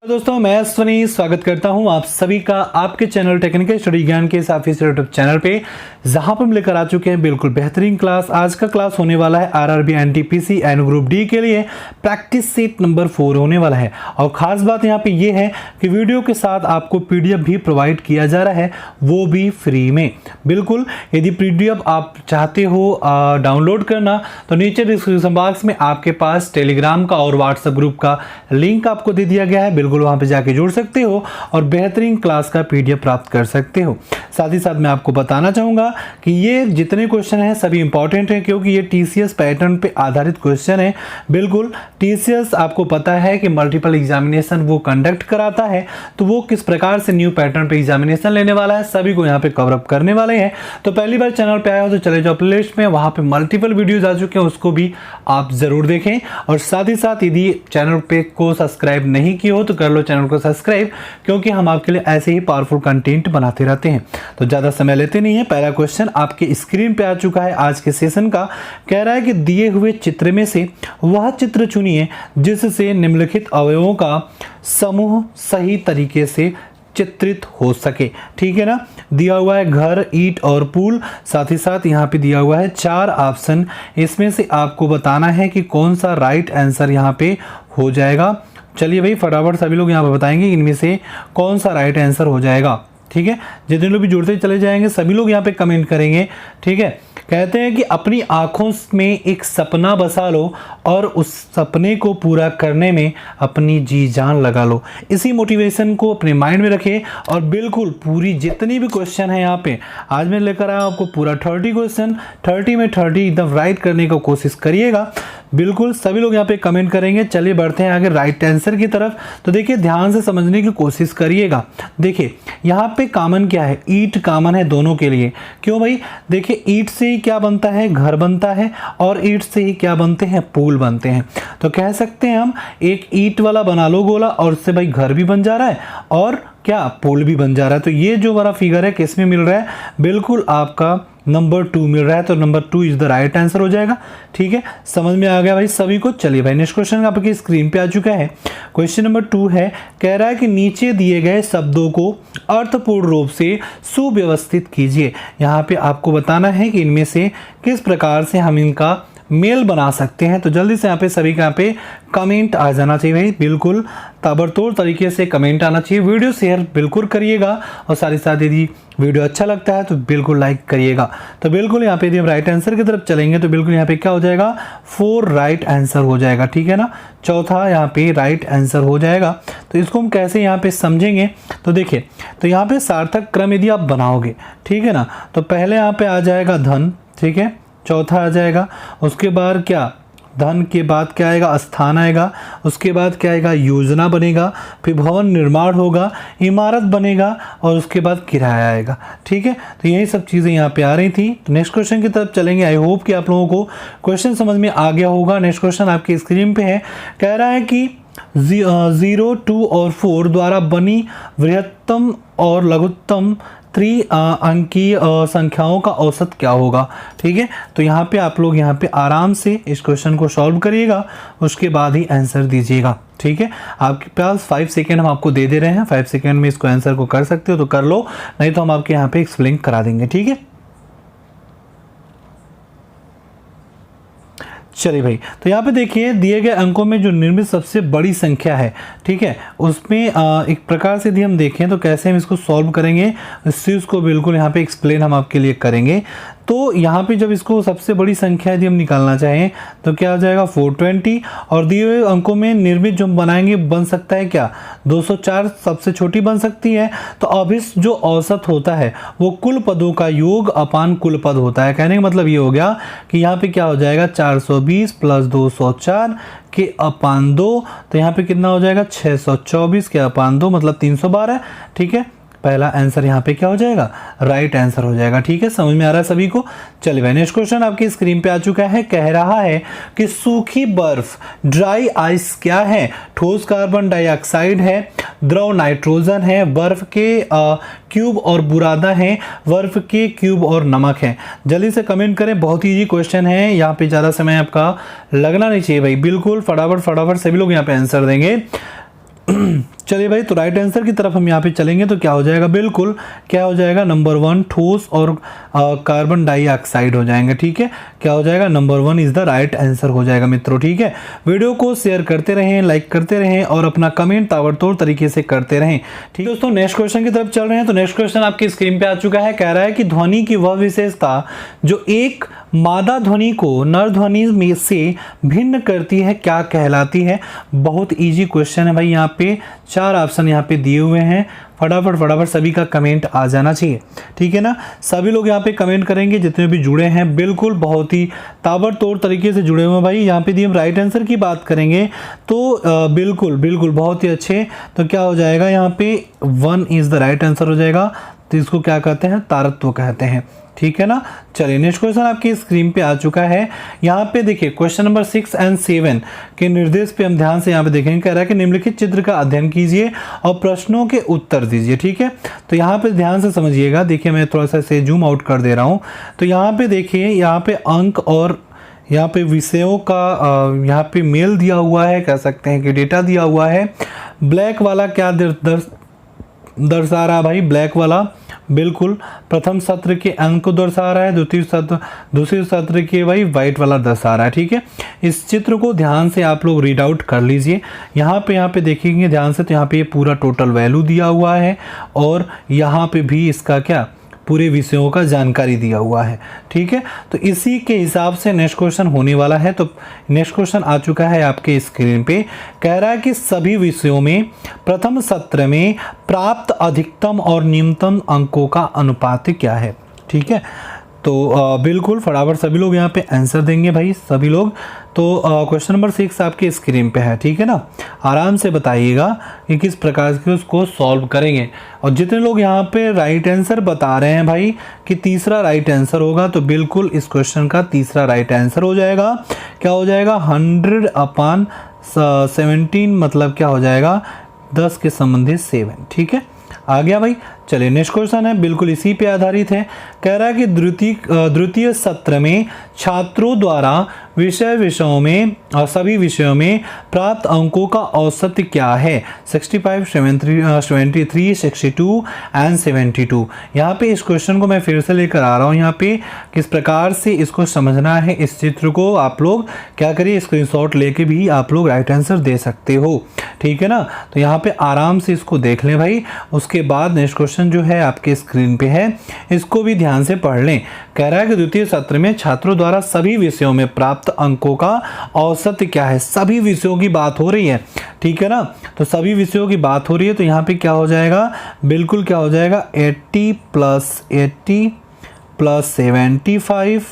दोस्तों मैं अश्वनी स्वागत करता हूं आप सभी का आपके चैनल टेक्निकल स्टडी ज्ञान के ऑफिशियल यूट्यूब चैनल पे, जहां पर हम लेकर आ चुके हैं बिल्कुल बेहतरीन क्लास। आज का क्लास होने वाला है RRB NTPC and group D के लिए प्रैक्टिस सेट नंबर 4 होने वाला है। और खास बात यहां पे ये है कि वीडियो के साथ आपको पीडीएफ भी प्रोवाइड किया जा रहा है, वो भी फ्री में। बिल्कुल यदि पीडीएफ आप चाहते हो डाउनलोड करना तो नीचे डिस्क्रिप्शन बॉक्स में आपके पास टेलीग्राम का और व्हाट्सएप ग्रुप का लिंक आपको दे दिया गया है। बिल्कुल वहां पे जाके जुड़ सकते हो और बेहतरीन क्लास का पीडीएफ प्राप्त कर सकते हो। साथ ही साथ मैं आपको बताना चाहूंगा कि ये जितने क्वेश्चन हैं सभी इंपॉर्टेंट हैं, क्योंकि ये टीसीएस पैटर्न पे आधारित क्वेश्चन है। बिल्कुल टीसीएस आपको पता है कि मल्टीपल एग्जामिनेशन वो कंडक्ट कराता है, तो वो किस प्रकार से न्यू पैटर्न पे एग्जामिनेशन लेने वाला है सभी को यहाँ पे कवर अप करने वाले हैं। तो पहली बार चैनल पे आए हो तो चले जाओ प्लेलिस्ट में, वहां पे मल्टीपल वीडियोज आ चुके हैं, उसको भी आप जरूर देखें। और साथ ही साथ यदि चैनल पे को सब्सक्राइब नहीं किए हो तो कर लो चैनल को सब्सक्राइब, क्योंकि हम आपके लिए ऐसे ही पावरफुल कंटेंट बनाते रहते हैं। तो ज्यादा समय लेते नहीं है, पहला क्वेश्चन आपके स्क्रीन पे आ चुका है आज के सेशन का। कह रहा है कि दिए हुए चित्र में से वह चित्र चुनिए जिससे निम्नलिखित अवयवों का समूह सही तरीके से चित्रित हो सके। ठीक है ना, दिया हुआ है घर, ईंट और पुल। साथ ही साथ यहाँ पे दिया हुआ है 4 ऑप्शन, इसमें से आपको बताना है कि कौन सा राइट आंसर यहाँ पे हो जाएगा। चलिए भाई फटाफट सभी लोग यहाँ पर बताएंगे इनमें से कौन सा राइट आंसर हो जाएगा। ठीक है, जितने लोग भी जुड़ते चले जाएंगे सभी लोग यहाँ पे कमेंट करेंगे। ठीक है, कहते हैं कि अपनी आंखों में एक सपना बसा लो और उस सपने को पूरा करने में अपनी जी जान लगा लो। इसी मोटिवेशन को अपने माइंड में रखें और बिल्कुल पूरी जितनी भी क्वेश्चन है यहाँ पे आज मैं लेकर आया आपको पूरा 30 क्वेश्चन, 30 में 30 एकदम राइट करने का कोशिश करिएगा। बिल्कुल सभी लोग यहाँ पे कमेंट करेंगे। चलिए बढ़ते हैं आगे राइट आंसर की तरफ। तो देखिए ध्यान से समझने की कोशिश करिएगा। देखिए यहाँ पे कॉमन क्या है, ईंट कॉमन है दोनों के लिए। क्यों भाई, देखिए ईंट से ही क्या बनता है, घर बनता है, और ईंट से ही क्या बनते हैं, पुल बनते हैं। तो कह सकते हैं हम एक ईंट वाला बना लो गोला और उससे भाई घर भी बन जा रहा है और क्या पुल भी बन जा रहा है। तो ये जो बड़ा फिगर है किस में मिल रहा है, बिल्कुल आपका नंबर 2 मिल रहा है। तो number 2 is the right answer हो जाएगा। ठीक है, समझ में आ गया भाई सभी को। चलिए भाई नेक्स्ट क्वेश्चन आपकी स्क्रीन पे आ चुका है। क्वेश्चन नंबर 2 है, कह रहा है कि नीचे दिए गए शब्दों को अर्थपूर्ण रूप से सुव्यवस्थित कीजिए। यहाँ पे आपको बताना है कि इनमें से किस प्रकार से हम इनका मेल बना सकते हैं। तो जल्दी से यहाँ पे सभी का यहाँ पे कमेंट आ जाना चाहिए भाई, बिल्कुल ताबड़तोड़ तरीके से कमेंट आना चाहिए। वीडियो शेयर बिल्कुल करिएगा और साथ ही साथ यदि वीडियो अच्छा लगता है तो बिल्कुल लाइक करिएगा। तो बिल्कुल यहाँ पे यदि हम राइट आंसर की तरफ चलेंगे तो बिल्कुल यहाँ पे क्या हो जाएगा, 4 राइट आंसर हो जाएगा। ठीक है ना, चौथा यहाँ पे राइट आंसर हो जाएगा। तो इसको हम कैसे यहाँ पे समझेंगे, तो देखिए तो यहाँ पे सार्थक क्रम यदि आप बनाओगे, ठीक है ना, तो पहले यहाँ पे आ जाएगा धन, ठीक है, चौथा आ जाएगा। उसके बाद क्या, धन के बाद क्या आएगा, स्थान आएगा। उसके बाद क्या आएगा, योजना बनेगा। फिर भवन निर्माण होगा, इमारत बनेगा और उसके बाद किराया आएगा। ठीक है, तो यही सब चीज़ें यहाँ पे आ रही थी। तो नेक्स्ट क्वेश्चन की तरफ चलेंगे। आई होप कि आप लोगों को क्वेश्चन समझ में आ गया होगा। नेक्स्ट क्वेश्चन आपकी स्क्रीन पे है, कह रहा है कि 0, 2 और 4 द्वारा बनी बृहत्तम और लघुत्तम अंकीय संख्याओं का औसत क्या होगा। ठीक है, तो यहाँ पे आप लोग यहाँ पे आराम से इस क्वेश्चन को सॉल्व करिएगा, उसके बाद ही आंसर दीजिएगा। ठीक है, आपके पास 5 सेकेंड हम आपको दे रहे हैं, 5 सेकेंड में इसको आंसर को कर सकते हो तो कर लो, नहीं तो हम आपके यहाँ पे एक्सप्लेन करा देंगे। ठीक है, चलिए भाई, तो यहाँ पे देखिए दिए गए अंकों में जो निर्मित सबसे बड़ी संख्या है, ठीक है, उसमें एक प्रकार से यदि हम देखें तो कैसे हम इसको सॉल्व करेंगे, इस चीज़ को बिल्कुल यहाँ पे एक्सप्लेन हम आपके लिए करेंगे। तो यहाँ पे जब इसको सबसे बड़ी संख्या यदि हम निकालना चाहें तो क्या आ जाएगा, 420, और दिए हुए अंकों में निर्मित जो हम बनाएंगे बन सकता है क्या, 204 सबसे छोटी बन सकती है। तो अब इस जो औसत होता है वो कुल पदों का योग अपान कुल पद होता है। कहने का मतलब ये हो गया कि यहाँ पे क्या हो जाएगा, 420 प्लस 204 के अपान 2, तो यहाँ पे कितना हो जाएगा, 624 के अपान 2 मतलब 312। ठीक है, पहला आंसर यहाँ पे क्या हो जाएगा, राइट आंसर हो जाएगा। ठीक है, समझ में आ रहा है सभी को। चलिए भाई नेक्स्ट क्वेश्चन आपकी स्क्रीन पे आ चुका है। कह रहा है कि सूखी बर्फ ड्राई आइस क्या है, ठोस कार्बन डाइऑक्साइड है, द्रव नाइट्रोजन है, बर्फ के क्यूब और बुरादा है, बर्फ के क्यूब और नमक है। जल्दी से कमेंट करें, बहुत ईजी क्वेश्चन है, यहाँ पे ज़्यादा समय आपका लगना नहीं चाहिए भाई। बिल्कुल फटाफट फटाफट सभी लोग यहाँ पे आंसर देंगे। चलिए भाई, तो राइट आंसर की तरफ हम यहाँ पे चलेंगे तो क्या हो जाएगा, बिल्कुल क्या हो जाएगा, नंबर 1 ठोस और कार्बन डाइऑक्साइड हो जाएंगे। ठीक है, क्या हो जाएगा, number 1 is the right answer हो जाएगा मित्रों। ठीक है, वीडियो को शेयर करते रहें, लाइक करते रहें और अपना कमेंट ताबड़तोड़ तरीके से करते रहें। ठीक है दोस्तों, नेक्स्ट क्वेश्चन की तरफ चल रहे हैं। तो नेक्स्ट क्वेश्चन आपकी स्क्रीन पे आ चुका है। कह रहा है कि ध्वनि की वह विशेषता जो एक मादा ध्वनि को नर ध्वनि में से भिन्न करती है क्या कहलाती है। बहुत इजी क्वेश्चन है भाई, यहाँ पे 4 ऑप्शन यहाँ पे दिए हुए हैं। फटाफट सभी का कमेंट आ जाना चाहिए। ठीक है ना, सभी लोग यहाँ पे कमेंट करेंगे जितने भी जुड़े हैं, बिल्कुल बहुत ही ताबड़तोड़ तरीके से जुड़े हुए हैं भाई। यहाँ पे यदि हम राइट आंसर की बात करेंगे तो बिल्कुल बहुत ही अच्छे। तो क्या हो जाएगा, यहाँ पे 1 इज द राइट आंसर हो जाएगा। तो इसको क्या कहते हैं, तारत्व कहते हैं। ठीक है ना, चलिए नेक्स्ट क्वेश्चन आपकी स्क्रीन पे आ चुका है। यहाँ पे देखिए क्वेश्चन नंबर 6 और 7 के निर्देश पे हम ध्यान से यहाँ पे देखेंगे। कह रहा है कि निम्नलिखित चित्र का अध्ययन कीजिए और प्रश्नों के उत्तर दीजिए। ठीक है, तो यहाँ पे ध्यान से समझिएगा। देखिए मैं थोड़ा सा इसे जूम आउट कर दे रहा हूँ। तो यहाँ पे देखिए, यहाँ पे अंक और यहाँ पे विषयों का यहाँ पे मेल दिया हुआ है, कह सकते हैं कि डेटा दिया हुआ है। ब्लैक वाला क्या दर्शा रहा है भाई, ब्लैक वाला बिल्कुल प्रथम सत्र के अंक को दर्शा रहा है, दूसरे सत्र के भाई वाइट वाला दर्शा रहा है। ठीक है, इस चित्र को ध्यान से आप लोग रीड आउट कर लीजिए। यहाँ पे देखेंगे ध्यान से, तो यहाँ पे ये पूरा टोटल वैल्यू दिया हुआ है और यहाँ पे भी इसका क्या पूरे विषयों का जानकारी दिया हुआ है। ठीक है, तो इसी के हिसाब से नेक्स्ट क्वेश्चन होने वाला है। तो नेक्स्ट क्वेश्चन आ चुका है आपके स्क्रीन पे। कह रहा है कि सभी विषयों में प्रथम सत्र में प्राप्त अधिकतम और न्यूनतम अंकों का अनुपात क्या है। ठीक है, तो बिल्कुल फटाफट सभी लोग यहाँ पे आंसर देंगे भाई, सभी लोग। तो क्वेश्चन नंबर 6 आपके स्क्रीन पे है। ठीक है ना, आराम से बताइएगा कि किस प्रकार से उसको सॉल्व करेंगे। और जितने लोग यहाँ पे राइट आंसर बता रहे हैं भाई कि तीसरा राइट आंसर होगा, तो बिल्कुल इस क्वेश्चन का तीसरा राइट आंसर हो जाएगा। क्या हो जाएगा, 100/17 मतलब क्या हो जाएगा, 10 के संबंधित 7। ठीक है, आ गया भाई। चलिए नेक्स्ट क्वेश्चन है, बिल्कुल इसी पे आधारित है। कह रहा है कि द्वितीय सत्र में छात्रों द्वारा विषयों में और सभी विषयों में प्राप्त अंकों का औसत क्या है। 65, 73, 62 एंड 72। यहाँ पे इस क्वेश्चन को मैं फिर से लेकर आ रहा हूँ। यहाँ पे किस प्रकार से इसको समझना है, इस चित्र को आप लोग क्या करिए, स्क्रीनशॉट लेके भी आप लोग राइट आंसर दे सकते हो। ठीक है ना, तो यहाँ पे आराम से इसको देख लें भाई। उसके बाद नेक्स्ट क्वेश्चन जो है आपके स्क्रीन पे है, इसको भी ध्यान से पढ़ लें। कह रहा है कि द्वितीय सत्र में छात्रों द्वारा सभी विषयों में प्राप्त अंकों का औसत क्या है। सभी विषयों की बात हो रही है। ठीक है ना, तो सभी विषयों की बात हो रही है, तो यहाँ पे क्या हो जाएगा, बिल्कुल क्या हो जाएगा, 80 + 80 + 75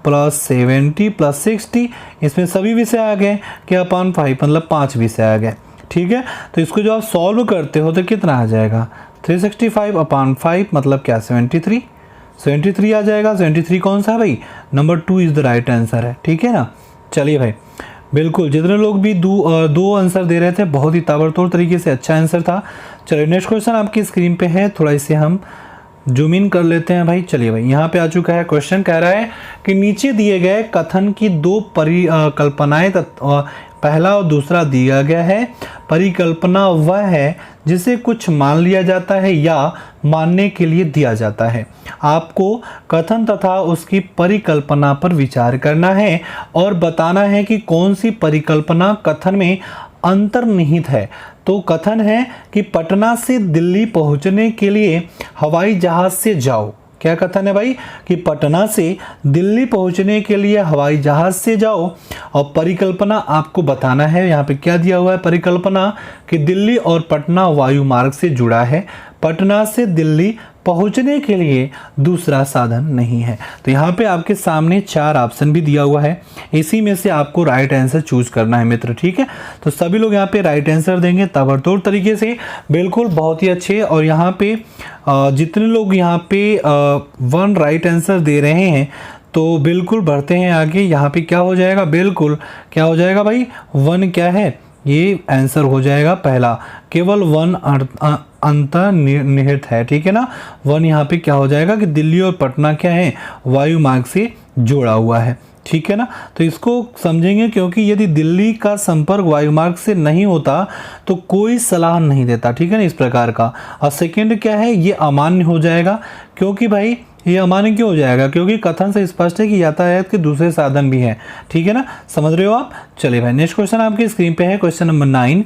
+ 70 + 60। इसमें सभी विषय आ गए, क्या 5 मतलब 5 विषय आ गए। ठीक है, तो इसको जो आप सॉल्व करते हो तो कितना आ जाएगा, 365/5 मतलब क्या, 73 आ जाएगा। 73 कौन सा है भाई, number 2 is the right answer है। ठीक है ना, चलिए भाई, बिल्कुल जितने लोग भी दो आंसर दे रहे थे, बहुत ही ताबड़तोड़ तरीके से अच्छा आंसर था। चलिए नेक्स्ट क्वेश्चन आपकी स्क्रीन पे है, थोड़ा इसे हम जूम इन कर लेते हैं भाई। चलिए भाई, यहाँ पे आ चुका है क्वेश्चन। कह रहा है कि नीचे दिए गए कथन की 2 परिकल्पनाएं पहला और दूसरा दिया गया है। परिकल्पना वह है जिसे कुछ मान लिया जाता है या मानने के लिए दिया जाता है। आपको कथन तथा उसकी परिकल्पना पर विचार करना है और बताना है कि कौन सी परिकल्पना कथन में अंतर्निहित है। तो कथन है कि पटना से दिल्ली पहुंचने के लिए हवाई जहाज से जाओ। क्या कथन है भाई, कि पटना से दिल्ली पहुंचने के लिए हवाई जहाज से जाओ। और परिकल्पना आपको बताना है, यहाँ पे क्या दिया हुआ है, परिकल्पना कि दिल्ली और पटना वायु मार्ग से जुड़ा है। पटना से दिल्ली पहुंचने के लिए दूसरा साधन नहीं है। तो यहाँ पे आपके सामने 4 ऑप्शन भी दिया हुआ है, इसी में से आपको राइट आंसर चूज करना है मित्र। ठीक है, तो सभी लोग यहाँ पे राइट आंसर देंगे ताबड़तोड़ तरीके से, बिल्कुल बहुत ही अच्छे। और यहाँ पे जितने लोग यहाँ पे 1 राइट आंसर दे रहे हैं, तो बिल्कुल बढ़ते हैं आगे। यहाँ पे क्या हो जाएगा, बिल्कुल क्या हो जाएगा भाई, 1 क्या है, ये आंसर हो जाएगा पहला। केवल 1 अंतर्निहित है। ठीक है ना, 1 यहाँ पे क्या हो जाएगा कि दिल्ली और पटना क्या है, वायु मार्ग से जोड़ा हुआ है। ठीक है ना। तो इसको समझेंगे, क्योंकि यदि दिल्ली का संपर्क वायुमार्ग से नहीं होता तो कोई सलाह नहीं देता, ठीक है ना, इस प्रकार का। और सेकंड क्या है, ये अमान्य हो जाएगा, क्योंकि भाई ये अमान्य क्यों हो जाएगा, क्योंकि कथन से स्पष्ट है कि यातायात के दूसरे साधन भी हैं, ठीक है ना, समझ रहे हो आप। चलिए भाई नेक्स्ट क्वेश्चन आपकी स्क्रीन पे है, क्वेश्चन नंबर 9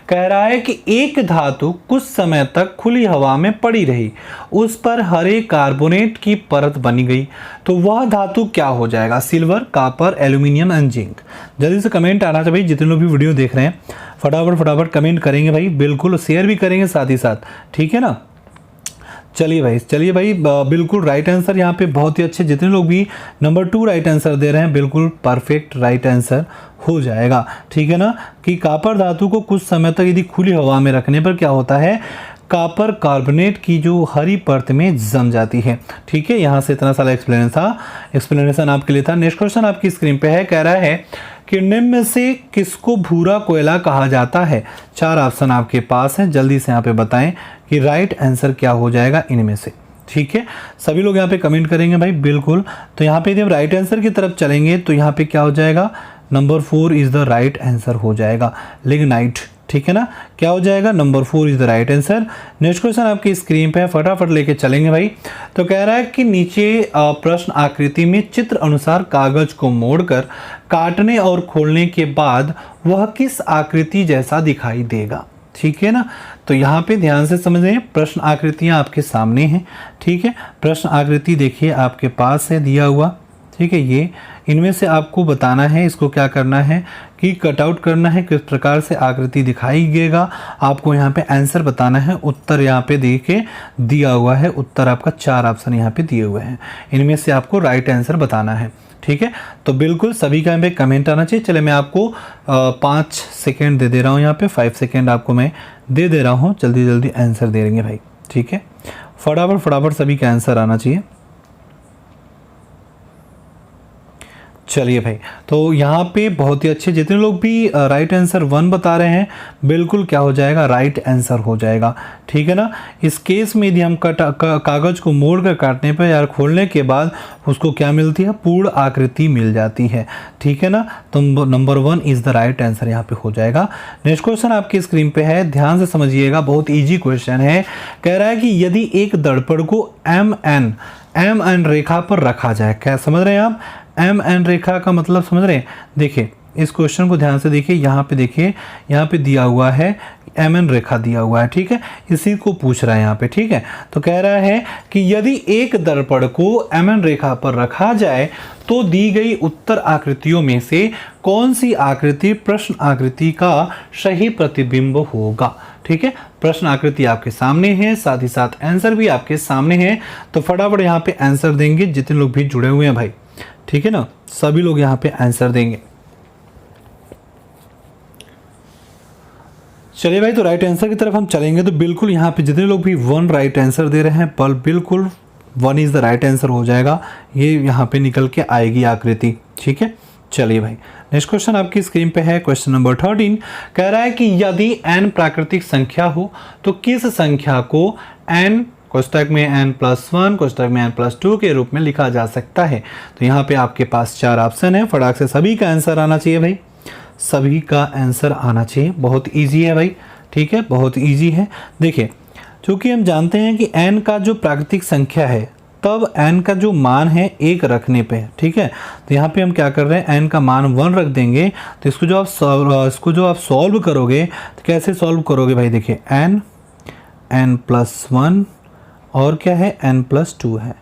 कह रहा है कि एक धातु कुछ समय तक खुली हवा में पड़ी रही, उस पर हरे कार्बोनेट की परत बनी गई, तो वह धातु क्या हो जाएगा। Silver, copper, aluminium and zinc. जल्दी से कमेंट आना चाहिए भाई, जितने लोग भी वीडियो देख रहे हैं फटाफट कमेंट करेंगे भाई, बिल्कुल शेयर भी करेंगे साथ ही साथ, ठीक है ना। चलिए भाई बिल्कुल राइट आंसर यहाँ पे बहुत ही अच्छे, जितने लोग भी नंबर 2 राइट आंसर दे रहे हैं बिल्कुल परफेक्ट राइट आंसर हो जाएगा, ठीक है ना। कि कॉपर धातु को कुछ समय तक यदि खुली हवा में रखने पर क्या होता है, कॉपर कार्बोनेट की जो हरी परत में जम जाती है, ठीक है। यहाँ से इतना सारा एक्सप्लेनेशन आपके लिए था। नेक्स्ट क्वेश्चन आपकी स्क्रीन पे है, कह रहा है कि निम्न में से किसको भूरा कोयला कहा जाता है। 4 ऑप्शन आपके पास हैं, जल्दी से यहाँ पे बताएं कि राइट आंसर क्या हो जाएगा इनमें से, ठीक है। सभी लोग यहाँ पे कमेंट करेंगे भाई, बिल्कुल। तो यहाँ पे यदि हम राइट आंसर की तरफ चलेंगे तो यहाँ पे क्या हो जाएगा, number 4 is the right answer हो जाएगा, लिग्नाइट, ठीक है ना। क्या हो जाएगा, number 4 is the right answer. Next question आपकी स्क्रीन पे है, फटाफट लेके चलेंगे भाई। तो कह रहा है कि नीचे प्रश्न आकृति में चित्र अनुसार कागज को मोड़कर काटने और खोलने के बाद वह किस आकृति जैसा दिखाई देगा, ठीक है ना। तो यहाँ पे ध्यान से समझें, प्रश्न आकृतियाँ आपके सामने हैं, ठीक है। प्रश्न आकृति देखिए आपके पास है दिया हुआ, ठीक है। ये इनमें से आपको बताना है, इसको क्या करना है कि कटआउट करना है, किस प्रकार से आकृति दिखाई देगा आपको यहाँ पे आंसर बताना है। उत्तर यहाँ पे देखिए दिया हुआ है, उत्तर आपका 4 ऑप्शन यहाँ पे दिए हुए हैं, इनमें से आपको राइट आंसर बताना है, ठीक है। तो बिल्कुल सभी का यहाँ पे कमेंट आना चाहिए। चले मैं आपको 5 सेकेंड दे दे रहा हूँ, यहाँ पे 5 सेकेंड आपको मैं दे रहा हूँ, जल्दी आंसर दे देंगे भाई, ठीक है। फटाफट सभी का आंसर आना चाहिए। चलिए भाई, तो यहाँ पे बहुत ही अच्छे, जितने लोग भी राइट आंसर 1 बता रहे हैं बिल्कुल क्या हो जाएगा, राइट आंसर हो जाएगा, ठीक है ना। इस केस में यदि हम कागज़ को मोड़ कर काटने पर या खोलने के बाद उसको क्या मिलती है, पूर्ण आकृति मिल जाती है, ठीक है ना। तो number 1 is the right answer यहाँ पे हो जाएगा। नेक्स्ट क्वेश्चन आपकी स्क्रीन पे है, ध्यान से समझिएगा, बहुत ईजी क्वेश्चन है। कह रहा है कि यदि एक दर्पण को एम एन रेखा पर रखा जाए, क्या समझ रहे हैं आप, एम एन रेखा का मतलब समझ रहे हैं। देखिए इस क्वेश्चन को ध्यान से देखिए, यहाँ पे देखिए, यहाँ पे दिया हुआ है एम एन रेखा दिया हुआ है, ठीक है, इसी को पूछ रहा है यहाँ पे, ठीक है। तो कह रहा है कि यदि एक दर्पण को एम एन रेखा पर रखा जाए तो दी गई उत्तर आकृतियों में से कौन सी आकृति प्रश्न आकृति का सही प्रतिबिंब होगा, ठीक है। प्रश्न आकृति आपके सामने है, साथ ही साथ आंसर भी आपके सामने है। तो फटाफट यहाँ पे आंसर देंगे जितने लोग भी जुड़े हुए हैं भाई, ठीक है ना, सभी लोग यहाँ पे आंसर देंगे। चलिए भाई, तो राइट आंसर की तरफ हम चलेंगे। तो बिल्कुल यहाँ पे जितने लोग भी 1 राइट आंसर दे रहे हैं पर बिल्कुल 1 इज़ द राइट आंसर हो जाएगा, ये यहाँ पे निकल के आएगी आकृति, ठीक है। चलिए भाई, नेक्स्ट क्वेश्चन आपकी स्क्रीन पे है, क्वेश्चन नंबर 13 कह रहा है कि यदि n प्राकृतिक संख्या हो तो किस संख्या को n कोष्टक में n+1 कोष्टक में n+2 के रूप में लिखा जा सकता है। तो यहाँ पे आपके पास 4 ऑप्शन है, फटाक से सभी का आंसर आना चाहिए भाई, सभी का आंसर आना चाहिए। बहुत इजी है भाई, ठीक है, बहुत इजी है। देखिए चूँकि हम जानते हैं कि n का जो प्राकृतिक संख्या है तब n का जो मान है 1 रखने पे, ठीक है। तो यहाँ पे हम क्या कर रहे हैं, n का मान 1 रख देंगे। तो इसको जो आप सॉल्व करोगे तो कैसे सॉल्व करोगे भाई, देखिए n+1 और क्या है n+2 है,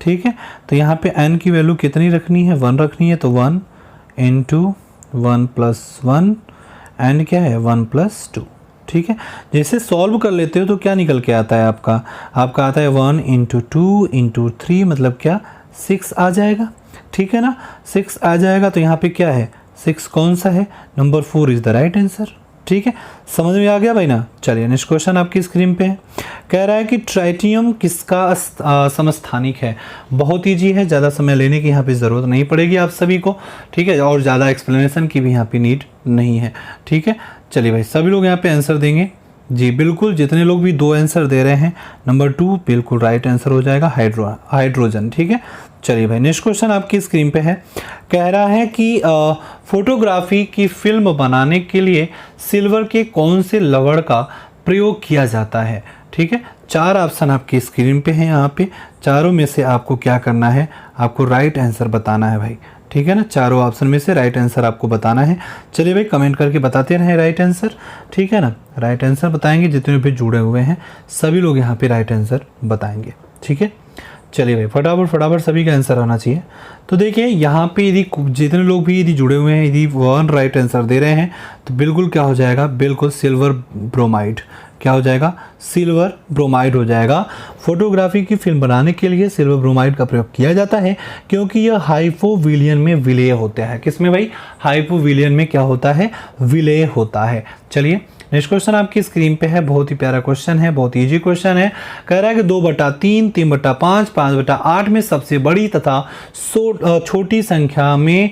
ठीक है। तो यहाँ पे n की वैल्यू कितनी रखनी है, 1 रखनी है। तो 1 × 1+1 n क्या है 1+2, ठीक है। जैसे सॉल्व कर लेते हो तो क्या निकल के आता है आपका आता है 1 × 2 × 3 मतलब क्या 6 आ जाएगा, ठीक है ना, 6 आ जाएगा। तो यहाँ पे क्या है 6 कौन सा है, number 4 is the right answer, ठीक है। समझ में आ गया भाई ना। चलिए नेक्स्ट क्वेश्चन आपकी स्क्रीन पे है, कह रहा है कि ट्राइटियम किसका समस्थानिक है। बहुत ईजी है, ज़्यादा समय लेने की यहाँ पे ज़रूरत नहीं पड़ेगी आप सभी को, ठीक है, और ज़्यादा एक्सप्लेनेशन की भी यहाँ पे नीड नहीं है, ठीक है। चलिए भाई, सभी लोग यहाँ पे आंसर देंगे जी, बिल्कुल। जितने लोग भी 2 आंसर दे रहे हैं, नंबर 2 बिल्कुल राइट आंसर हो जाएगा, हाइड्रोजन, ठीक है। चलिए भाई, नेक्स्ट क्वेश्चन आपकी स्क्रीन पे है। कह रहा है कि फोटोग्राफी की फिल्म बनाने के लिए सिल्वर के कौन से लवण का प्रयोग किया जाता है। ठीक है, 4 ऑप्शन आपकी स्क्रीन पे हैं। यहाँ पे चारों में से आपको क्या करना है, आपको राइट आंसर बताना है भाई। ठीक है ना, चारों ऑप्शन में से राइट आंसर आपको बताना है। चलिए भाई, कमेंट करके बताते रहें राइट आंसर। ठीक है ना, राइट आंसर बताएंगे जितने भी जुड़े हुए हैं सभी लोग यहाँ पे राइट आंसर बताएंगे। ठीक है, चलिए भाई, फटाफट सभी का आंसर आना चाहिए। तो देखिए यहाँ पे यदि जितने लोग भी यदि जुड़े हुए हैं, यदि 1 राइट आंसर दे रहे हैं तो बिल्कुल क्या हो जाएगा, बिल्कुल सिल्वर ब्रोमाइड। क्या हो जाएगा, सिल्वर ब्रोमाइड हो जाएगा। फोटोग्राफी की फिल्म बनाने के लिए सिल्वर ब्रोमाइड का प्रयोग किया जाता है क्योंकि यह हाइपोविलियन में विलेय होता है। किसमें भाई, हाइपोविलियन में क्या होता है, विलेय होता है। चलिए नेक्स्ट क्वेश्चन आपकी स्क्रीन पे है, बहुत ही प्यारा क्वेश्चन है, बहुत इजी क्वेश्चन है। कह रहा है कि 2/3, 3/5, 5/8 में सबसे बड़ी तथा छोटी संख्या में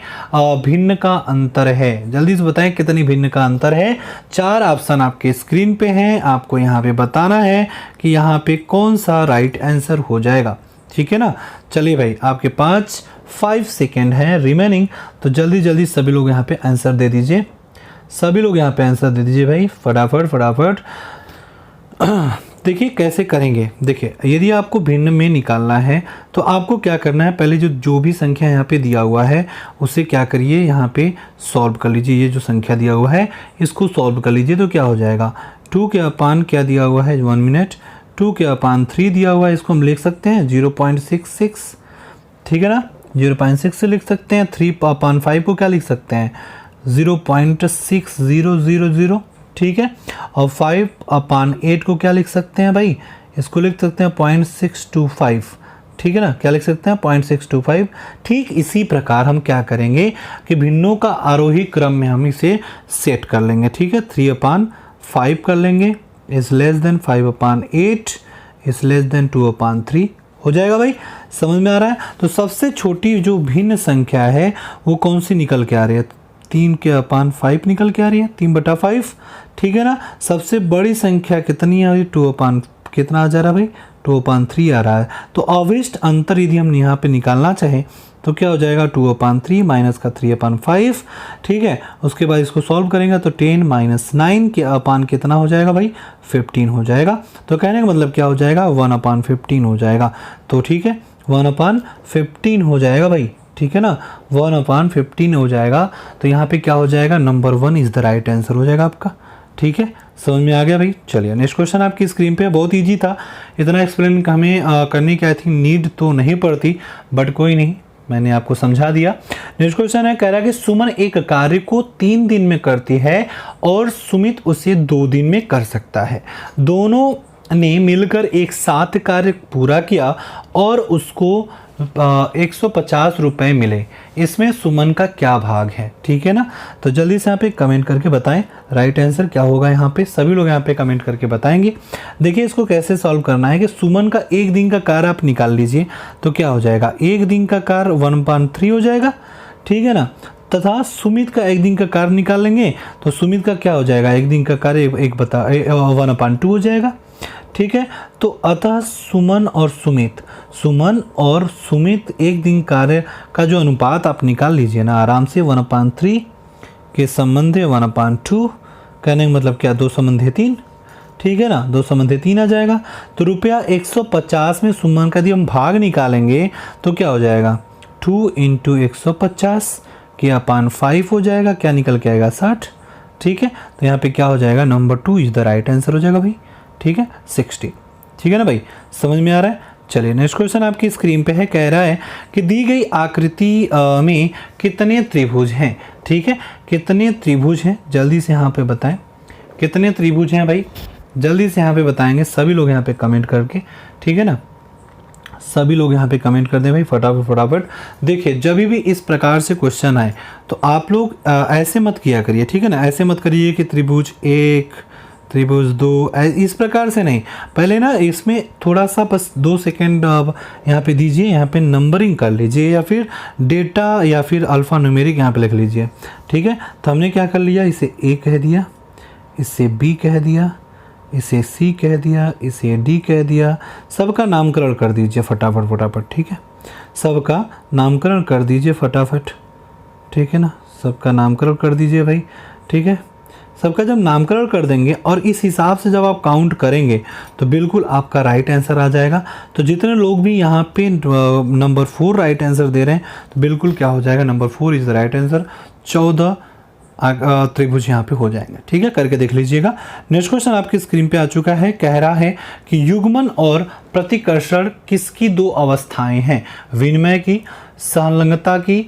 भिन्न का अंतर है। जल्दी से बताएं कितनी भिन्न का अंतर है। 4 ऑप्शन आपके स्क्रीन पे हैं, आपको यहाँ पे बताना है कि यहाँ पे कौन सा राइट आंसर हो जाएगा। ठीक है ना, चलिए भाई, आपके 5 सेकेंड हैं रिमेनिंग, तो जल्दी सभी लोग यहाँ पे आंसर दे दीजिए। सभी लोग यहाँ पे आंसर दे दीजिए भाई, फटाफट। देखिए कैसे करेंगे। देखिए यदि आपको भिन्न में निकालना है तो आपको क्या करना है, पहले जो भी संख्या यहाँ पे दिया हुआ है उसे क्या करिए, यहाँ पे सॉल्व कर लीजिए। ये जो संख्या दिया हुआ है इसको सॉल्व कर लीजिए तो क्या हो जाएगा, 2 के अपान क्या दिया हुआ है, 1 मिनट, 2 के अपान 3 दिया हुआ है, इसको हम लिख सकते हैं 0.66। ठीक है ना, 0.6 से लिख सकते हैं। 3/5 को क्या लिख सकते हैं, 0.6000। ठीक है, और 5/8 को क्या लिख सकते हैं भाई, इसको लिख सकते हैं 0.625। ठीक है ना, क्या लिख सकते हैं, 0.625। ठीक इसी प्रकार हम क्या करेंगे कि भिन्नों का आरोही क्रम में हम इसे सेट कर लेंगे। ठीक है, 3/5 कर लेंगे, is less than 5/8, is less than 2/3 हो जाएगा भाई। समझ में आ रहा है। तो सबसे छोटी जो भिन्न संख्या है वो कौन सी निकल के आ रही है, 3/5 निकल के आ रही है, 3/5। ठीक है ना, सबसे बड़ी संख्या कितनी है, 2/, कितना आ जा रहा है भाई, 2/3 आ रहा है। तो अवशिष्ट अंतर यदि हम यहाँ पे निकालना चाहें तो क्या हो जाएगा, 2/3 माइनस का 3/5। ठीक है, उसके बाद इसको सॉल्व करेंगे तो 10 - 9 के अपान कितना हो जाएगा भाई, 15 हो जाएगा। तो कहने का मतलब क्या हो जाएगा, 1/15 हो जाएगा। तो ठीक है, 1/15 हो जाएगा भाई। ठीक है ना, 1/15 हो जाएगा। तो यहाँ पे क्या हो जाएगा, number 1 is the right answer हो जाएगा आपका। ठीक है, समझ में आ गया भाई। चलिए नेक्स्ट क्वेश्चन आपकी स्क्रीन पे, बहुत इजी था, इतना एक्सप्लेन हमें करने की आई थिंक नीड तो नहीं पड़ती, बट कोई नहीं, मैंने आपको समझा दिया। नेक्स्ट क्वेश्चन है, कह रहा है कि सुमन एक कार्य को 3 दिन में करती है और सुमित उसे 2 दिन में कर सकता है। दोनों ने मिलकर एक साथ कार्य पूरा किया और उसको 150 रुपये मिले, इसमें सुमन का क्या भाग है। ठीक है ना, तो जल्दी से यहाँ पे कमेंट करके बताएं राइट आंसर क्या होगा। यहाँ पे सभी लोग यहाँ पे कमेंट करके बताएंगे। देखिए इसको कैसे सॉल्व करना है कि सुमन का 1 दिन का कार्य आप निकाल लीजिए तो क्या हो जाएगा, 1 दिन का कार्य 1/3 हो जाएगा। ठीक है ना, तथा सुमित का 1 दिन का कार्य निकाल लेंगे तो सुमित का क्या हो जाएगा, 1 दिन का कार्य 1/2 हो जाएगा। ठीक है, तो अतः सुमन और सुमित 1 दिन कार्य का जो अनुपात आप निकाल लीजिए ना आराम से, 1/3 के संबंध 1/2, कहने का मतलब क्या, 2 संबंध 3। ठीक है ना, 2 संबंध 3 आ जाएगा। तो रुपया 150 में सुमन का यदि हम भाग निकालेंगे तो क्या हो जाएगा, 2 × 150 के अपान 5 हो जाएगा, क्या निकल के आएगा, 60। ठीक है, तो यहाँ पे क्या हो जाएगा, number 2 is the right answer हो जाएगा भाई। ठीक है, 60। ठीक है ना भाई, समझ में आ रहा है। चलिए नेक्स्ट क्वेश्चन आपकी स्क्रीन पे है, कह रहा है कि दी गई आकृति में कितने त्रिभुज हैं। ठीक है, कितने त्रिभुज हैं, जल्दी से यहाँ पे बताएं कितने त्रिभुज हैं भाई, जल्दी से यहाँ पे बताएंगे सभी लोग यहाँ पे कमेंट करके। ठीक है ना, सभी लोग यहाँ पे कमेंट कर दें भाई, फटाफट। देखिए जब भी इस प्रकार से क्वेश्चन आए तो आप लोग ऐसे मत किया करिए। ठीक है ना, ऐसे मत करिए कि त्रिभुज 1, त्रिभुज 2, इस प्रकार से नहीं। पहले ना इसमें थोड़ा सा बस 2 सेकेंड यहाँ पे दीजिए, यहाँ पे नंबरिंग कर लीजिए या फिर डेटा या फिर अल्फ़ा न्यूमेरिक यहाँ पे लिख लीजिए। ठीक है, तो हमने क्या कर लिया, इसे A कह दिया, इसे B कह दिया, इसे C कह दिया, इसे D कह दिया, सबका नामकरण कर दीजिए फटाफट। ठीक है, सबका नामकरण कर दीजिए फटाफट, ठीक है ना, सबका नामकरण कर दीजिए भाई, ठीक है। सबका जब नामकरण कर देंगे और इस हिसाब से जब आप काउंट करेंगे तो बिल्कुल आपका राइट आंसर आ जाएगा। तो जितने लोग भी यहाँ पे नंबर 4 राइट आंसर दे रहे हैं तो बिल्कुल क्या हो जाएगा, number 4 is the right answer. 14 त्रिभुज यहाँ पे हो जाएंगे, ठीक है, करके देख लीजिएगा। नेक्स्ट क्वेश्चन आपकी स्क्रीन पे आ चुका है, कह रहा है कि युग्मन और प्रतिकर्षण किसकी 2 अवस्थाएं हैं? विनिमय की, संलग्नता की,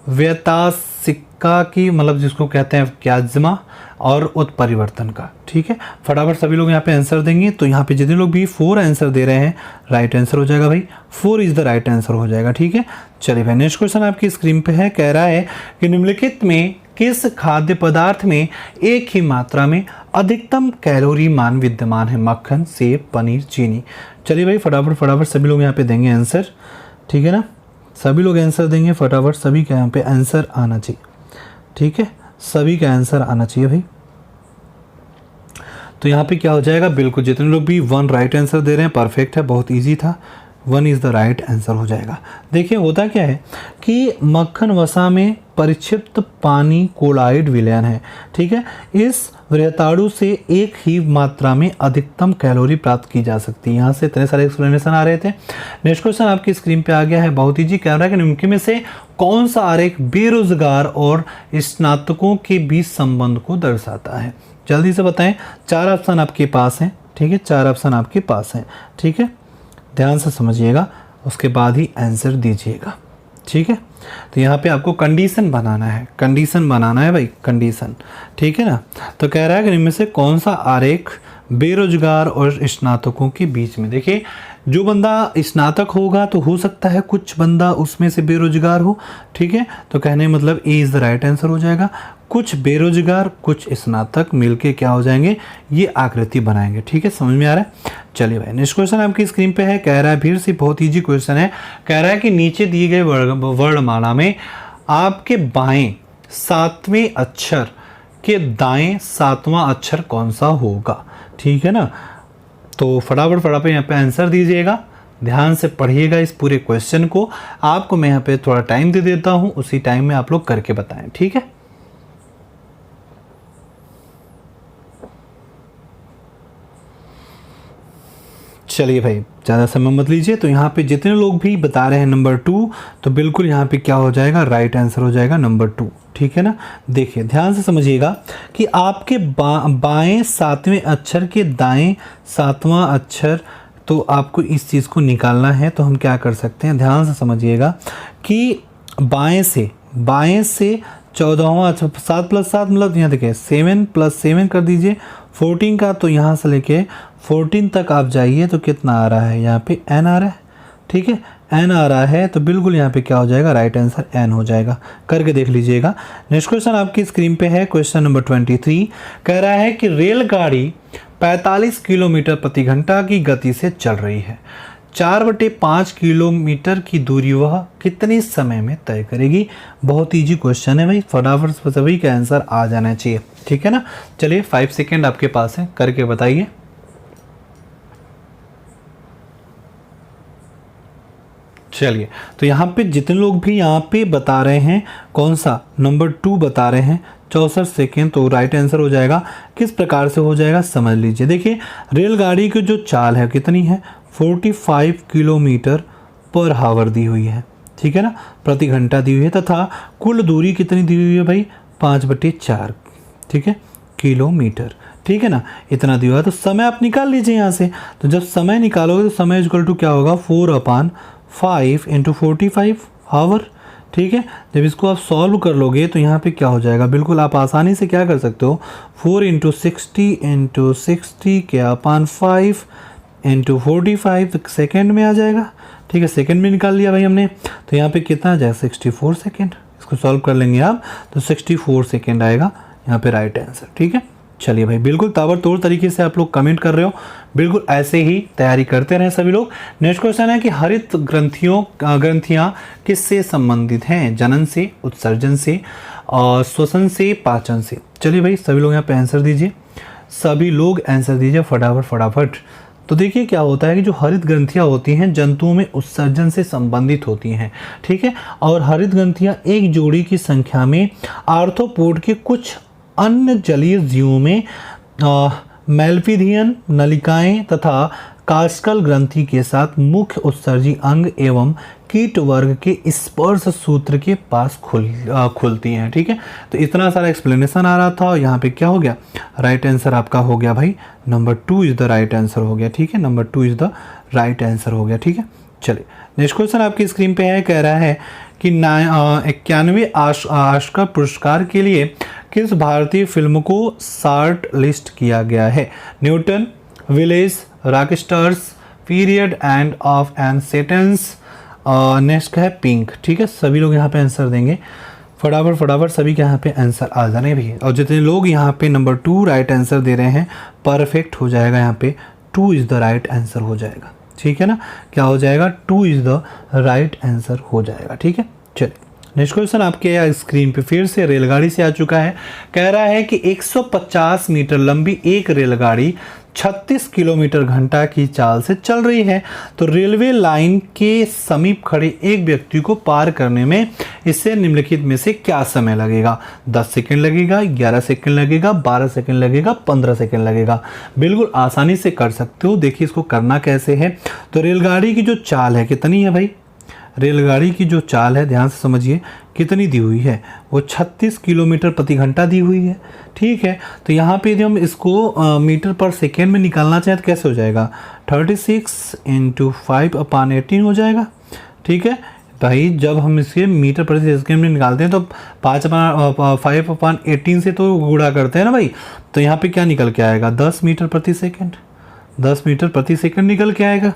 व्यतासिका की, मतलब जिसको कहते हैं क्याज्मा, और उत्परिवर्तन का, ठीक है। फटाफट सभी लोग यहाँ पे आंसर देंगे। तो यहाँ पे जितने लोग भी 4 आंसर दे रहे हैं राइट आंसर हो जाएगा भाई, 4 इज द राइट आंसर हो जाएगा, ठीक है। चलिए भाई नेक्स्ट क्वेश्चन आपकी स्क्रीन पे है, कह रहा है कि निम्नलिखित में किस खाद्य पदार्थ में एक ही मात्रा में अधिकतम कैलोरी मान विद्यमान है? मक्खन, सेब, पनीर, चीनी। चलिए भाई फटाफट सभी लोग यहाँ पे देंगे आंसर, ठीक है ना, सभी लोग आंसर देंगे फटाफट, सभी का यहाँ पे आंसर आना चाहिए, ठीक है, सभी का आंसर आना चाहिए भाई। तो यहाँ पे क्या हो जाएगा, बिल्कुल जितने लोग भी 1 राइट आंसर दे रहे हैं परफेक्ट है, बहुत इजी था, 1 इज़ द राइट आंसर हो जाएगा। देखिए होता क्या है कि मक्खन वसा में परिक्षिप्त पानी कोलाइड विलयन है, ठीक है। इस वृहताणु से एक ही मात्रा में अधिकतम कैलोरी प्राप्त की जा सकती है। यहाँ से इतने सारे एक्सप्लेनेशन आ रहे थे। नेक्स्ट क्वेश्चन आपकी स्क्रीन पे आ गया है, बहुत ईजी, कह रहा है कि निम्न में से कौन सा आरेख बेरोजगार और स्नातकों के बीच संबंध को दर्शाता है? जल्दी से बताएं, 4 ऑप्शन आपके पास हैं, ठीक है, 4 ऑप्शन आपके पास हैं, ठीक है, ध्यान से समझिएगा, उसके बाद ही आंसर दीजिएगा, ठीक है। तो यहाँ पे आपको कंडीशन बनाना है, कंडीशन बनाना है भाई, कंडीशन, ठीक है ना। तो कह रहा है कि इनमें से कौन सा आरेख बेरोजगार और स्नातकों के बीच में, देखिए जो बंदा स्नातक होगा तो हो सकता है कुछ बंदा उसमें से बेरोजगार हो, ठीक है। तो कहने मतलब A is the right answer हो जाएगा। कुछ बेरोजगार कुछ स्नातक मिलके क्या हो जाएंगे, ये आकृति बनाएंगे, ठीक है, समझ में आ रहा है। चलिए भाई नेक्स्ट क्वेश्चन आपकी स्क्रीन पे है, कह रहा है फिर से बहुत इजी क्वेश्चन है, कह रहा है कि नीचे दिए गए वर्णमाला में आपके बाएं 7वें अक्षर के दाएं 7वां अक्षर कौन सा होगा, ठीक है ना। तो फटाफट यहाँ पे आंसर दीजिएगा, ध्यान से पढ़िएगा इस पूरे क्वेश्चन को। आपको मैं यहाँ पे थोड़ा टाइम दे देता हूँ, उसी टाइम में आप लोग करके बताएं, ठीक है। चलिए भाई ज़्यादा समय मत लीजिए। तो यहाँ पे जितने लोग भी बता रहे हैं नंबर 2, तो बिल्कुल यहाँ पे क्या हो जाएगा, राइट आंसर हो जाएगा नंबर 2, ठीक है ना। देखिए ध्यान से समझिएगा कि आपके बाएं 7वें अक्षर के दाएं 7वां अक्षर, तो आपको इस चीज़ को निकालना है। तो हम क्या कर सकते हैं, ध्यान से समझिएगा कि बाएं से 14वां अक्षर, 7 + 7 मतलब यहाँ देखिए 7 + 7 कर दीजिए 14 का, तो यहाँ से लेके 14 तक आप जाइए तो कितना आ रहा है, यहाँ पे n आ रहा है, ठीक है, n आ रहा है। तो बिल्कुल यहाँ पे क्या हो जाएगा, राइट आंसर n हो जाएगा, करके देख लीजिएगा। नेक्स्ट क्वेश्चन आपकी स्क्रीन पे है, क्वेश्चन नंबर 23, कह रहा है कि रेलगाड़ी 45 किलोमीटर प्रति घंटा की गति से चल रही है, 4/5 किलोमीटर की दूरी वह कितने समय में तय करेगी? बहुत इजी क्वेश्चन है भाई, फटाफट सभी का आंसर आ जाना चाहिए, ठीक है ना। चलिए 5 सेकेंड आपके पास है, करके बताइए। चलिए तो यहाँ पे जितने लोग भी यहाँ पे बता रहे हैं कौन सा, नंबर 2 बता रहे हैं, 64 सेकेंड, तो राइट आंसर हो जाएगा। किस प्रकार से हो जाएगा समझ लीजिए। देखिए रेलगाड़ी की जो चाल है कितनी है, 45 किलोमीटर पर हावर दी हुई है, ठीक है ना, प्रति घंटा दी हुई है, तथा कुल दूरी कितनी दी हुई है भाई, 5/4, ठीक है, किलोमीटर, ठीक है ना, इतना दिया हुआ है। तो समय आप निकाल लीजिए यहाँ से। तो जब समय निकालोगे तो समय इक्वल टू क्या होगा, 4/5 × 45 हावर, ठीक है। जब इसको आप सॉल्व कर लोगे तो यहाँ पे क्या हो जाएगा, बिल्कुल आप आसानी से क्या कर सकते हो, 4 × 60 क्या 5 × 45 सेकेंड में आ जाएगा, ठीक है, सेकेंड में निकाल लिया भाई हमने। तो यहाँ पे कितना आ जाएगा, 64 सेकेंड। इसको सॉल्व कर लेंगे आप तो 64 सेकेंड आएगा यहाँ पे राइट आंसर, ठीक है। चलिए भाई बिल्कुल ताबड़तोड़ तरीके से आप लोग कमेंट कर रहे हो, बिल्कुल ऐसे ही तैयारी करते रहें सभी लोग। नेक्स्ट क्वेश्चन है कि हरित ग्रंथियाँ किससे संबंधित हैं, जनन से, उत्सर्जन से, और श्वसन से, पाचन से। चलिए भाई सभी लोग यहाँ पे आंसर दीजिए, सभी लोग आंसर दीजिए फटाफट। तो देखिए क्या होता है कि जो हरित ग्रंथियाँ होती हैं जंतुओं में उत्सर्जन से संबंधित होती हैं, ठीक है। और हरित ग्रंथियाँ एक जोड़ी की संख्या में आर्थ्रोपोड के कुछ अन्य जलीय जीवों में मेल्पिडियन नलिकाएं तथा कास्कल ग्रंथि के साथ मुख्य उत्सर्जी अंग एवं कीट वर्ग के स्पर्श सूत्र के पास खुलती हैं, ठीक है। तो इतना सारा एक्सप्लेनेशन आ रहा था और यहाँ पे क्या हो गया, राइट आंसर आपका हो गया भाई number 2 is the right answer हो गया, ठीक है। Number 2 is the right answer हो गया, ठीक है। चलिए नेक्स्ट क्वेश्चन आपकी स्क्रीन पे है, कह रहा है कि 91वें ऑस्कर पुरस्कार के लिए किस भारतीय फिल्म को शॉर्ट लिस्ट किया गया है। Newton, village, rockstars, period end of an sentence, next है पिंक, ठीक है। सभी लोग यहाँ पे आंसर देंगे, फटाफट सभी के यहाँ पे आंसर आ जाने भी है। और जितने लोग यहाँ पे नंबर 2 राइट आंसर दे रहे हैं परफेक्ट हो जाएगा, यहाँ पे 2 इज़ द राइट आंसर हो जाएगा, ठीक है ना। क्या हो जाएगा, 2 इज़ द राइट आंसर हो जाएगा, ठीक है। चलिए नेक्स्ट क्वेश्चन आपके स्क्रीन पे फिर से रेलगाड़ी से आ चुका है। कह रहा है कि 150 मीटर लंबी एक रेलगाड़ी 36 किलोमीटर घंटा की चाल से चल रही है, तो रेलवे लाइन के समीप खड़े एक व्यक्ति को पार करने में इससे निम्नलिखित में से क्या समय लगेगा। 10 सेकंड लगेगा, 11 सेकंड लगेगा, 12 सेकंड लगेगा, 15 सेकंड लगेगा। बिल्कुल आसानी से कर सकते हो। देखिए इसको करना कैसे है, तो रेलगाड़ी की जो चाल है कितनी है भाई, रेलगाड़ी की जो चाल है ध्यान से समझिए कितनी दी हुई है, वो 36 किलोमीटर प्रति घंटा दी हुई है, ठीक है। तो यहाँ पे यदि हम इसको मीटर पर सेकेंड में निकालना चाहें तो कैसे हो जाएगा, 36 × 5/18 हो जाएगा, ठीक है भाई। जब हम इसे मीटर प्रति सेकेंड में निकालते हैं तो 5/18 से तो गुणा करते हैं ना भाई, तो यहाँ पे क्या निकल के आएगा, 10 मीटर प्रति सेकेंड, 10 मीटर प्रति सेकंड निकल के आएगा,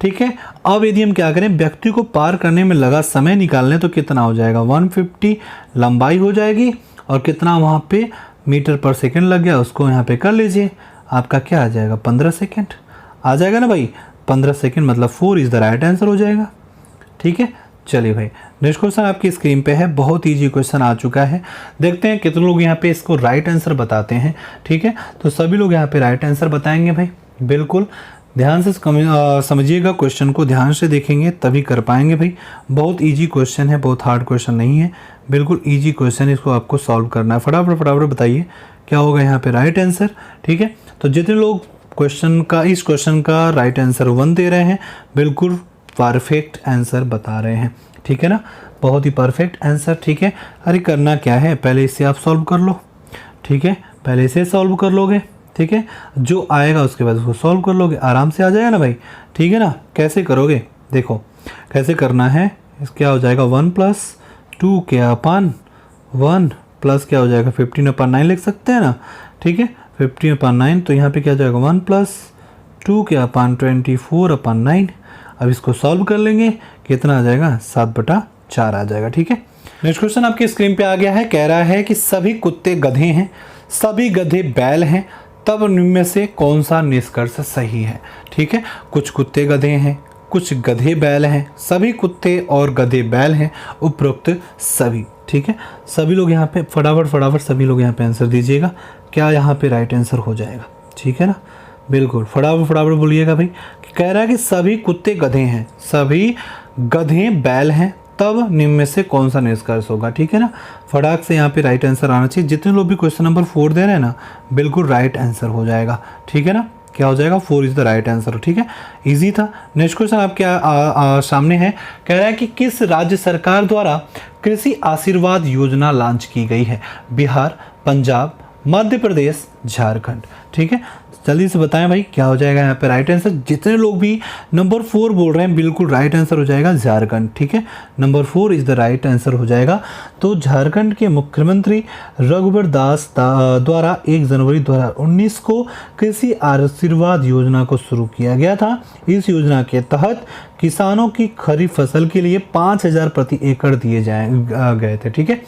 ठीक है। अब यदि हम क्या करें, व्यक्ति को पार करने में लगा समय निकाल लें तो कितना हो जाएगा, 150 लंबाई हो जाएगी और कितना वहाँ पे मीटर पर सेकंड लग गया, उसको यहाँ पे कर लीजिए, आपका क्या आ जाएगा, 15 सेकंड आ जाएगा ना भाई। 15 सेकंड मतलब 4 इज़ द राइट आंसर हो जाएगा, ठीक है। चलिए भाई नेक्स्ट क्वेश्चन आपकी स्क्रीन पे है, बहुत ईजी क्वेश्चन आ चुका है। देखते हैं कितने लोग यहाँ पे इसको राइट आंसर बताते हैं, ठीक है। तो सभी लोग यहाँ पे राइट आंसर बताएंगे भाई, बिल्कुल ध्यान से समझिएगा, क्वेश्चन को ध्यान से देखेंगे तभी कर पाएंगे भाई। बहुत इजी क्वेश्चन है, बहुत हार्ड क्वेश्चन नहीं है, बिल्कुल इजी क्वेश्चन है, इसको आपको सॉल्व करना है। फटाफट बताइए क्या होगा यहाँ पे राइट आंसर, ठीक है। तो जितने लोग इस क्वेश्चन का राइट आंसर 1 दे रहे हैं, बिल्कुल परफेक्ट आंसर बता रहे हैं, ठीक है ना, बहुत ही परफेक्ट आंसर, ठीक है। अरे करना क्या है, पहले इसे आप सॉल्व कर लो, ठीक है, पहले इसे सॉल्व कर लोगे, ठीक है, जो आएगा उसके बाद उसको सॉल्व कर लोगे, आराम से आ जाएगा ना भाई, ठीक है ना। कैसे करोगे, देखो कैसे करना है, क्या हो जाएगा 1 + 2 के अपान 1 प्लस क्या हो जाएगा 15/9 लिख सकते हैं ना, ठीक है, 15/9। तो यहाँ पे क्या हो जाएगा 1 + 2 के अपान 24/9। अब इसको सॉल्व कर लेंगे, कितना आ जाएगा 7/4 आ जाएगा, ठीक है। नेक्स्ट क्वेश्चन आपकी स्क्रीन पे आ गया है, कह रहा है कि सभी कुत्ते गधे हैं, सभी गधे बैल हैं, तब निम्न में से कौन सा निष्कर्ष सही है, ठीक है। कुछ कुत्ते गधे हैं, कुछ गधे बैल हैं, सभी कुत्ते और गधे बैल हैं, उपरोक्त सभी, ठीक है। सभी लोग यहाँ पे फटाफट सभी लोग यहाँ पे आंसर दीजिएगा, क्या यहाँ पे राइट आंसर हो जाएगा, ठीक है ना। बिल्कुल फटाफट बोलिएगा भाई। कह रहा है कि सभी कुत्ते गधे हैं, सभी गधे बैल हैं, तब निम्न में से कौन सा निष्कर्ष होगा, ठीक है ना। फटाक से यहाँ पे राइट आंसर आना चाहिए। जितने लोग भी क्वेश्चन नंबर 4 दे रहे हैं ना, बिल्कुल राइट आंसर हो जाएगा, ठीक है ना। क्या हो जाएगा 4 इज़ द राइट आंसर, ठीक है, इजी था। नेक्स्ट क्वेश्चन आपके सामने है, कह रहा है कि किस राज्य सरकार द्वारा कृषि आशीर्वाद योजना लॉन्च की गई है। बिहार, पंजाब, मध्य प्रदेश, झारखंड, ठीक है। जल्दी से बताएं भाई क्या हो जाएगा यहाँ पे राइट आंसर। जितने लोग भी नंबर 4 बोल रहे हैं, बिल्कुल राइट आंसर हो जाएगा झारखंड, ठीक है। Number 4 is the right answer हो जाएगा। तो झारखंड के मुख्यमंत्री रघुवर दास द्वारा 1 जनवरी 2019 को कृषि आशीर्वाद योजना को शुरू किया गया था। इस योजना के तहत किसानों की खरीफ फसल के लिए 5,000 प्रति एकड़ दिए गए थे, ठीक है,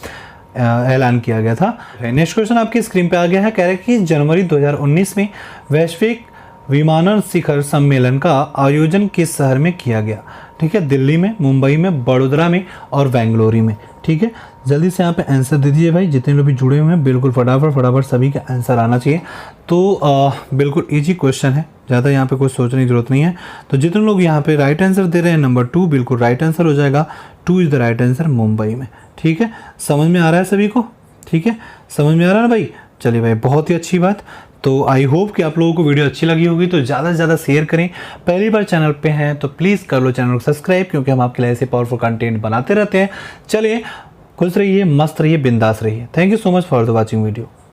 ऐलान किया गया था। नेक्स्ट क्वेश्चन आपकी स्क्रीन पे आ गया है, कह रहे हैं कि जनवरी 2019 में वैश्विक विमानन शिखर सम्मेलन का आयोजन किस शहर में किया गया। ठीक है, दिल्ली में, मुंबई में, बड़ोदरा में और बेंगलोर में। ठीक है, जल्दी से यहाँ पे आंसर दे दीजिए भाई, जितने लोग भी जुड़े हुए हैं बिल्कुल फटाफट सभी का आंसर आना चाहिए। तो बिल्कुल इजी क्वेश्चन है, ज़्यादा यहाँ पे कुछ सोचने की जरूरत नहीं है। तो जितने लोग यहाँ पे राइट आंसर दे रहे हैं नंबर 2 बिल्कुल राइट आंसर हो जाएगा। 2 is the right answer Mumbai में। ठीक है, समझ में आ रहा है सभी को? ठीक है, समझ में आ रहा है ना भाई? चलिए भाई, बहुत ही अच्छी बात। तो आई होप कि आप लोगों को वीडियो अच्छी लगी होगी, तो ज़्यादा से ज़्यादा शेयर करें। पहली बार चैनल पे हैं तो प्लीज़ कर लो चैनल को सब्सक्राइब, क्योंकि हम आपके लिए ऐसे पावरफुल कंटेंट बनाते रहते हैं। चलिए, खुश रहिए, मस्त रहिए, बिंदास रहिए। Thank you so much for the watching video.